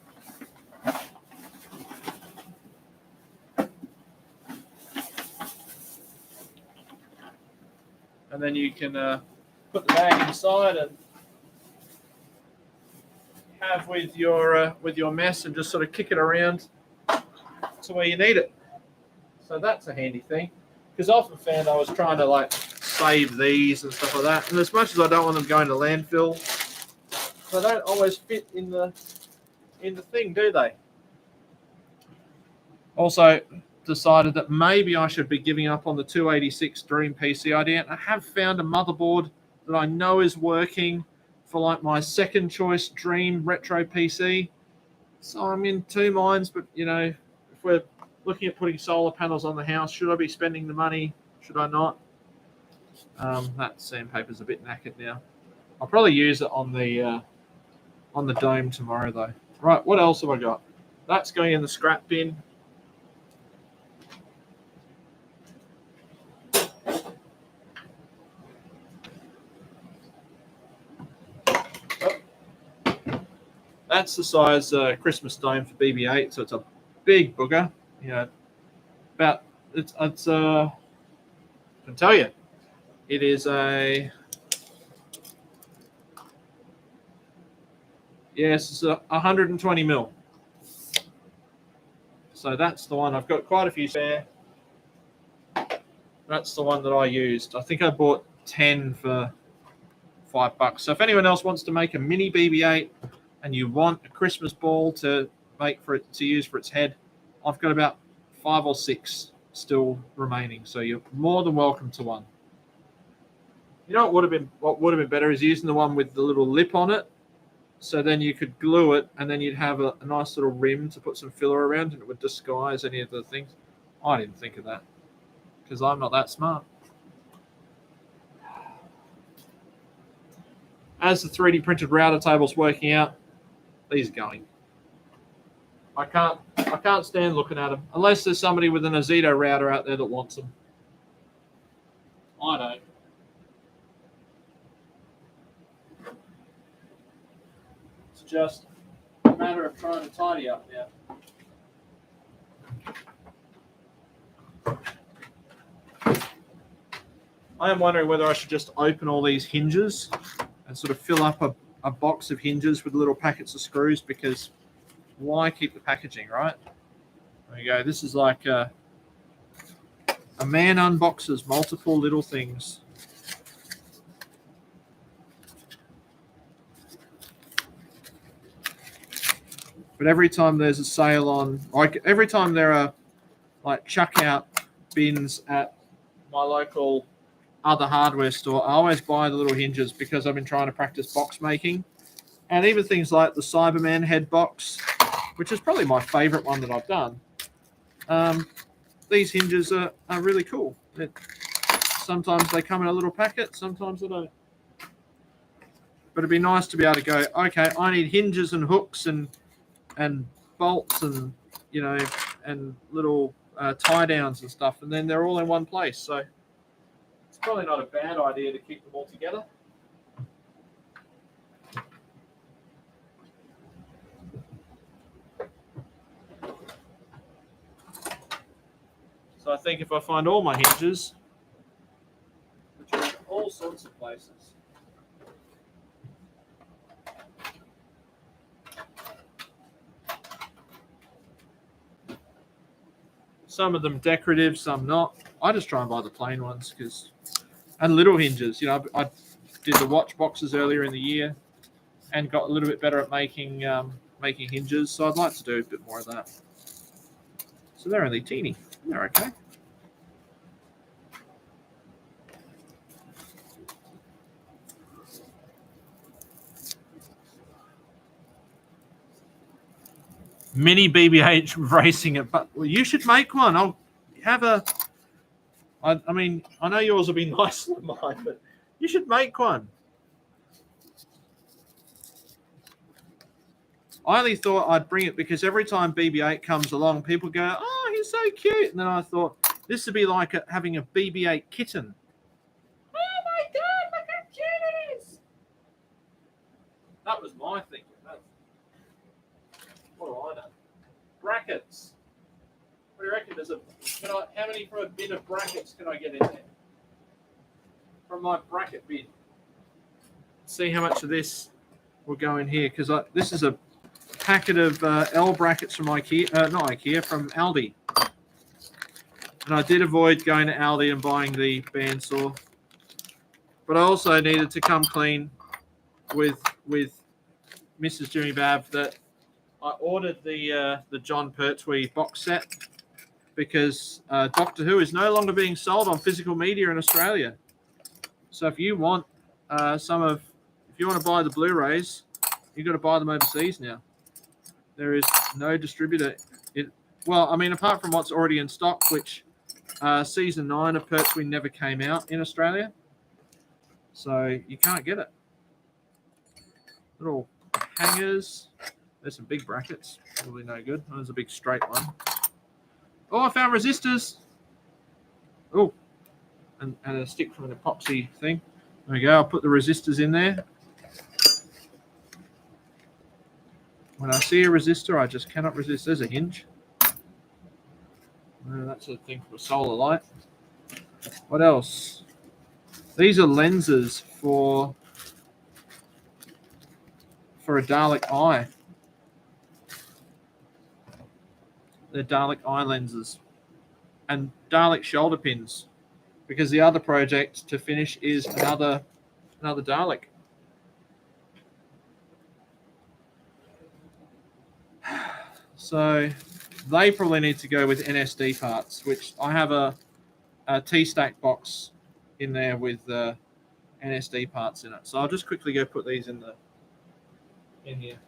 put the bag inside and have with your mess and just sort of kick it around to where you need it. So that's a handy thing, because I often found I was trying to like save these and stuff like that, and as much as I don't want them going to landfill, they don't always fit in the thing, do they? Also decided that maybe I should be giving up on the 286 Strream PC idea, and I have found a motherboard that I know is working for like my second choice Strream retro PC. So I'm in two minds, but you know, if we're looking at putting solar panels on the house, should I be spending the money? Should I not? That sandpaper's a bit knackered now. I'll probably use it on the dome tomorrow though. Right, what else have I got? That's going in the scrap bin. That's the size Christmas dome for BB-8, so it's a big booger. You know, about it's I can tell you, it is a it's 120 mil. So that's the one. I've got quite a few spare. That's the one that I used. I think I bought 10 for $5. So if anyone else wants to make a mini BB-8 and you want a Christmas ball to use for its head, I've got about 5 or 6 still remaining. So you're more than welcome to one. You know what would have been better is using the one with the little lip on it. So then you could glue it, and then you'd have a nice little rim to put some filler around, and it would disguise any of the things. I didn't think of that because I'm not that smart. As the 3D printed router table's working out, these are going. I can't stand looking at them unless there's somebody with an Azito router out there that wants them. I don't. It's just a matter of trying to tidy up now. I am wondering whether I should just open all these hinges and sort of fill up a box of hinges with little packets of screws, because why keep the packaging, right? There you go. This is like a man unboxes multiple little things. But every time there's a sale on, like every time there are like chuck out bins at my local other hardware store, I always buy the little hinges because I've been trying to practice box making. And even things like the Cyberman head box, which is probably my favorite one that I've done. These hinges are really cool. Sometimes they come in a little packet, sometimes they don't. But it'd be nice to be able to go, okay, I need hinges and hooks and bolts and, you know, and little tie downs and stuff, and then they're all in one place. So it's probably not a bad idea to keep them all together. So I think if I find all my hinges, which are in all sorts of places, some of them decorative, some not. I just try and buy the plain ones because and little hinges. You know, I did the watch boxes earlier in the year and got a little bit better at making making hinges. So I'd like to do a bit more of that. So they're only teeny. They're okay. Mini BB-8 racing it, but well, you should make one. I'll have a. I mean, I know yours will be nicer than mine, but you should make one. I only thought I'd bring it because every time BB-8 comes along, people go, "Oh, he's so cute," and then I thought this would be like having a BB-8 kitten. Oh my God! Look how cute it is. That was my thinking. What do I know? Brackets. What do you reckon? How many from a bin of brackets can I get in there? From my bracket bin. See how much of this will go in here, because this is a packet of L brackets from IKEA, not IKEA, from Aldi. And I did avoid going to Aldi and buying the bandsaw, but I also needed to come clean with Mrs. Jimmy Babb that I ordered the John Pertwee box set because Doctor Who is no longer being sold on physical media in Australia. So if you want if you want to buy the Blu-rays, you've got to buy them overseas now. There is no distributor. Well, I mean, apart from what's already in stock, which season 9 of Pertwee never came out in Australia, so you can't get it. Little hangers. There's some big brackets. Probably no good. There's a big straight one. Oh, I found resistors. Oh, and a stick from an epoxy thing. There we go. I'll put the resistors in there. When I see a resistor, I just cannot resist. There's a hinge. That's a thing for a solar light. What else? These are lenses for a Dalek eye. They're Dalek eye lenses and Dalek shoulder pins, because the other project to finish is another Dalek. So they probably need to go with NSD parts, which I have a T-stack box in there with NSD parts in it. So I'll just quickly go put these in here.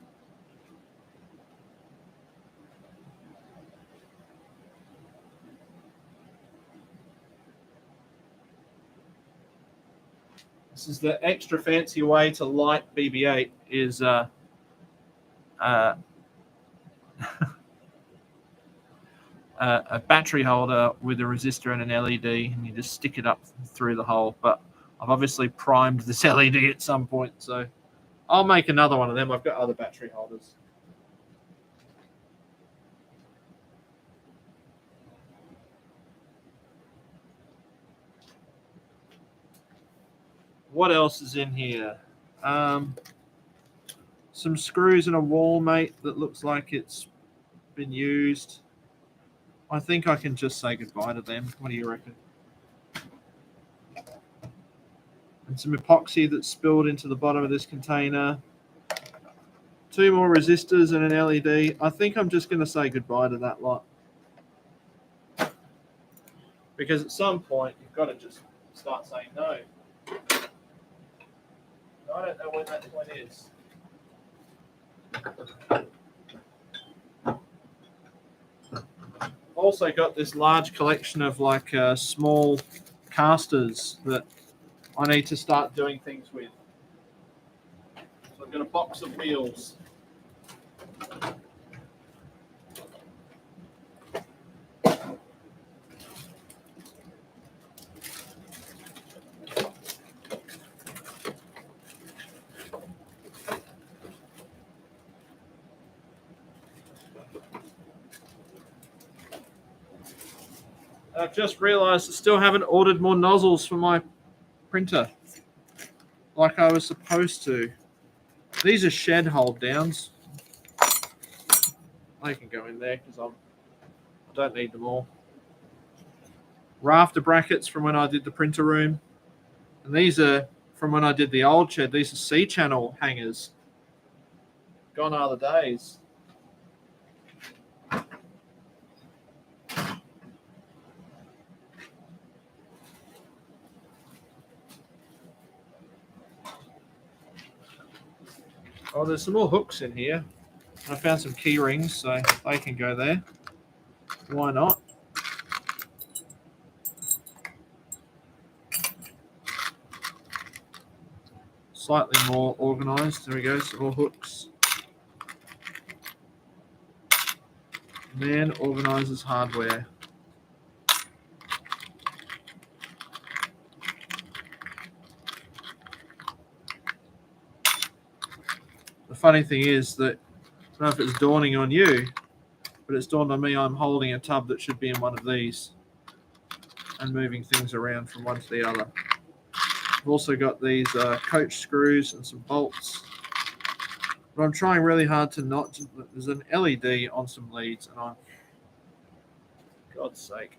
This is the extra fancy way to light BB-8 is a battery holder with a resistor and an LED, and you just stick it up through the hole. But I've obviously primed this LED at some point, so I'll make another one of them. I've got other battery holders. What else is in here? Some screws and a wall mate that looks like it's been used. I think I can just say goodbye to them. What do you reckon? And some epoxy that's spilled into the bottom of this container. 2 more resistors and an LED. I think I'm just going to say goodbye to that lot. Because at some point, you've got to just start saying no. I don't know when that point is. Also got this large collection of like small casters that I need to start doing things with. So I've got a box of wheels. I've just realized I still haven't ordered more nozzles for my printer like I was supposed to. These are shed hold downs. They can go in there because I don't need them all. Rafter brackets from when I did the printer room. And these are from when I did the old shed. These are C-channel hangers. Gone are the days. Oh, there's some more hooks in here. I found some key rings, so they can go there. Why not? Slightly more organized. There we go, some more hooks. Man organizes hardware. The funny thing is that, I don't know if it's dawning on you, but it's dawned on me I'm holding a tub that should be in one of these and moving things around from one to the other. I've also got these coach screws and some bolts. But I'm trying really hard to not... There's an LED on some leads, and I'm... God's sake.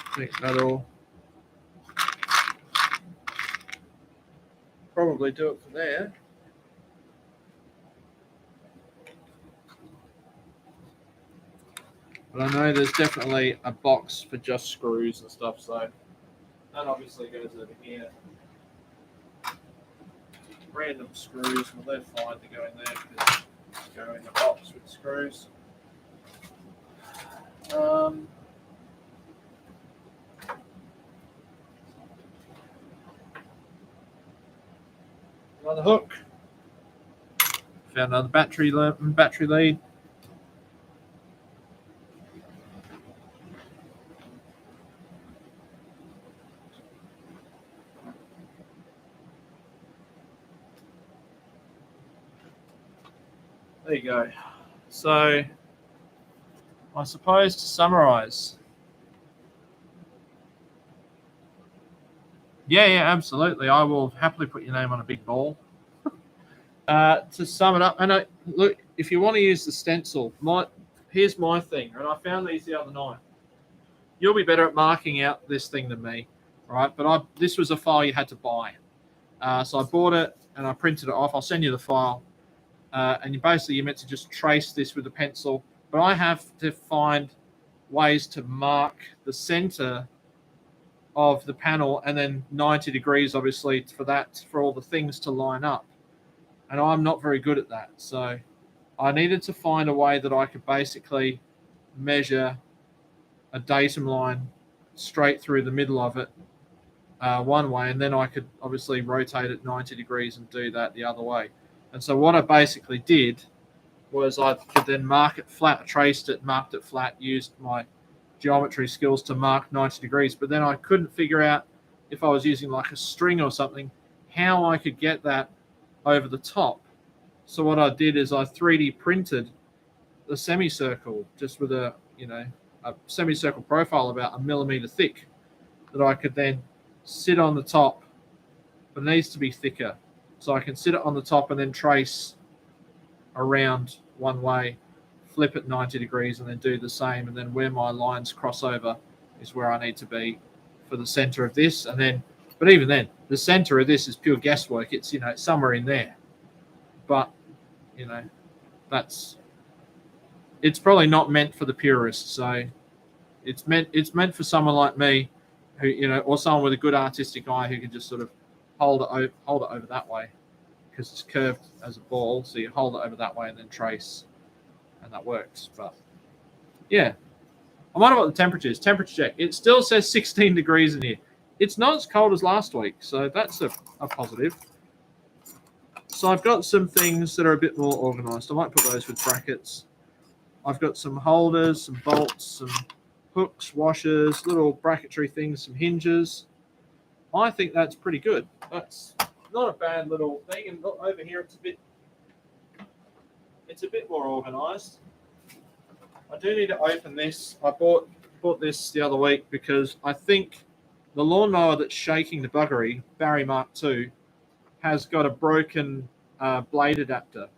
I think that'll probably do it for there. But I know there's definitely a box for just screws and stuff, so that obviously goes over here. Random screws, well, they're fine to go in there because they go in the box with screws. Another hook. Found another battery lead. There you go. So, I suppose to summarize. Yeah, absolutely. I will happily put your name on a big ball. To sum it up, and look, if you want to use the stencil, here's my thing, and I found these the other night. You'll be better at marking out this thing than me, right? But this was a file you had to buy. So I bought it, and I printed it off. I'll send you the file. And you're meant to just trace this with a pencil. But I have to find ways to mark the center of the panel and then 90 degrees, obviously, for all the things to line up. And I'm not very good at that. So I needed to find a way that I could basically measure a datum line straight through the middle of it one way, and then I could obviously rotate it 90 degrees and do that the other way. And so what I basically did was I could then mark it flat, traced it, marked it flat, used my geometry skills to mark 90 degrees. But then I couldn't figure out, if I was using like a string or something, how I could get that over the top. So what I did is I 3D printed the semicircle just with a semicircle profile about 1 millimeter thick that I could then sit on the top, but it needs to be thicker. So I can sit it on the top and then trace around one way, flip it 90 degrees, and then do the same. And then where my lines cross over is where I need to be for the center of this. And then, but even then, the center of this is pure guesswork. It's, it's somewhere in there. But, it's probably not meant for the purist. So it's meant for someone like me who, or someone with a good artistic eye who can just sort of hold it over that way, because it's curved as a ball. So you hold it over that way and then trace, and that works. But yeah, I wonder what the temperature is. Temperature check. It still says 16 degrees in here. It's not as cold as last week, so that's a positive. So I've got some things that are a bit more organized. I might put those with brackets. I've got some holders, some bolts, some hooks, washers, little bracketry things, some hinges. I think that's pretty good. That's not a bad little thing. And look, over here, it's a bit more organised. I do need to open this. I bought this the other week because I think the lawnmower that's shaking the buggery, Barry Mark II, has got a broken blade adapter.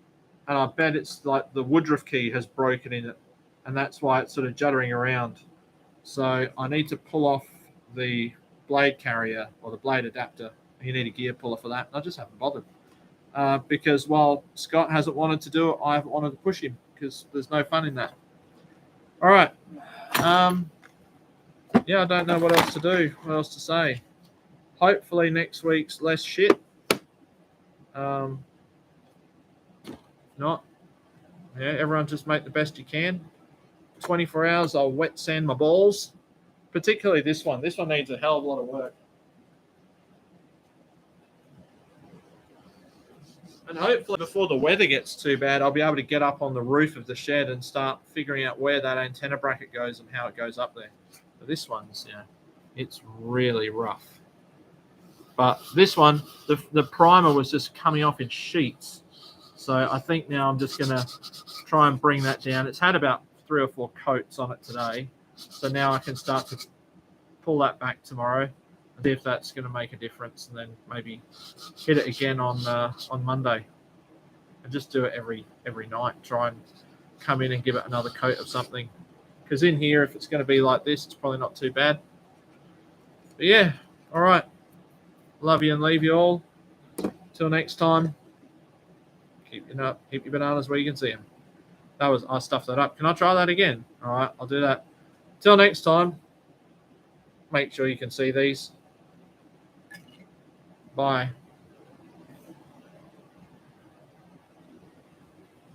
And I bet it's like the Woodruff key has broken in it. And that's why it's sort of juddering around. So I need to pull off the blade carrier or the blade adapter. You need a gear puller for that. I just haven't bothered. Because while Scott hasn't wanted to do it, I haven't wanted to push him because there's no fun in that. All right. Yeah, I don't know what else to do, what else to say. Hopefully next week's less shit. Not. Yeah, everyone just make the best you can. 24 hours, I'll wet sand my balls. Particularly this one. This one needs a hell of a lot of work. And hopefully before the weather gets too bad, I'll be able to get up on the roof of the shed and start figuring out where that antenna bracket goes and how it goes up there. But this one's, it's really rough. But this one, the primer was just coming off in sheets. So I think now I'm just going to try and bring that down. It's had about 3 or 4 coats on it today. So now I can start to pull that back tomorrow and see if that's going to make a difference, and then maybe hit it again on Monday. And just do it every night. Try and come in and give it another coat of something. Because in here, if it's going to be like this, it's probably not too bad. But yeah, all right. Love you and leave you all. Till next time. Keep your bananas where you can see them. I stuffed that up. Can I try that again? All right, I'll do that. Till next time. Make sure you can see these. Bye.